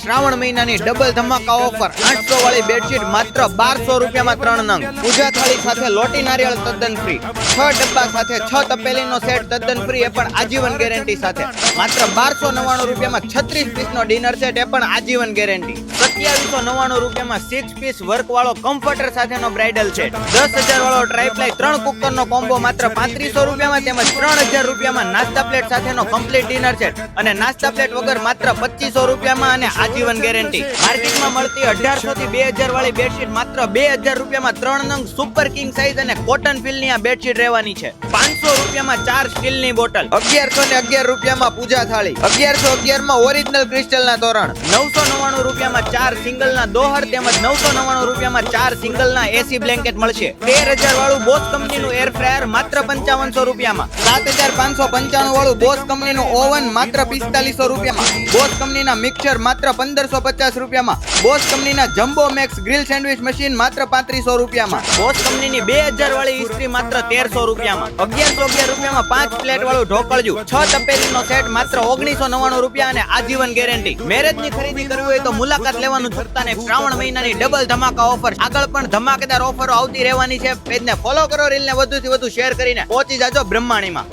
શ્રાવણ મહિનાની double ધમાકા offer 800 વાળી bedsheet માત્ર 1200 રૂપિયામાં 3 નંગ. પૂજા થાળી સાથે લોટી નારિયેળ તદ્દન ફ્રી. 6 ડબ્બા સાથે 6 તપેલીનો સેટ તદ્દન ફ્રી, એ પણ આજીવન ગેરંટી સાથે. માત્ર 1299 રૂપિયામાં 36 પીસનો ડિનર સેટ, એ પણ આજીવન ગેરંટી. 2799 રૂપિયામાં 6 પીસ વર્ક વાળો કમ્ફર્ટર સાથેનો બ્રાઇડલ સેટ. 10,000 વાળો ટ્રાયપ્લાય 3 કુકરનો કોમ્બો માત્ર 3500 રૂપિયામાં, તેમજ 3000 રૂપિયામાં નાસ્તા પ્લેટ સાથેનો કમ્પ્લીટ ડિનર સેટ અને નાસ્તા પ્લેટ વગર માત્ર 2500 રૂપિયામાં અને આજીવન ગેરંટી. માર્કેટમાં મળતી 1800 થી 2000 વાળી બેડશીટ માત્ર 2000 રૂપિયામાં 3 નંગ સુપર કિંગ સાઇઝ અને કોટન ફીલની આ બેડશીટ રહેવાની છે. 500 રૂપિયામાં 4 સ્ટીલની બોટલ. 1111 રૂપિયામાં પૂજા થાળી. 1111 માં ઓરિજિનલ ક્રિસ્ટલના તોરણ. 999 રૂપિયામાં 4 સિંગલના દોહર, તેમજ 999 રૂપિયામાં 4 સિંગલના એસી બ્લેન્કેટ મળશે. 13000 વાળું બોસ કંપનીનું એર ફ્રાયર માત્ર 5500 રૂપિયામાં. 7595 વાળું બોસ કંપનીનું ઓવન માત્ર 4500 રૂપિયામાં. બોસ કંપનીના મિક્સર માત્ર 1550 રૂપિયામાં. બોસ કંપનીના jumbo max grill sandwich machine માત્ર 3500 રૂપિયામાં. બોસ કંપનીની 2000 વાળી ઇસ્ત્રી માત્ર 1300 રૂપિયામાં. 1111 રૂપિયામાં 5 પ્લેટ વાળું ઢોકળિયું. 6 તપેલીનો સેટ માત્ર 1999 રૂપિયા અને આજીવન ગેરંટી. મેરેજની ખરીદી કરવી હોય તો મુલાકાત લેવાનું છૂટતા નહીં. શ્રાવણ મહિનાની ડબલ ધમાકા ઓફર. આગળ પણ ધમાકેદાર ઓફરો આવતી રહેવાની છે. પેજને ફોલો કરો, રીલને વધુથી વધુ શેર કરીને પહોંચી જાજો બ્રહ્માણીમાં.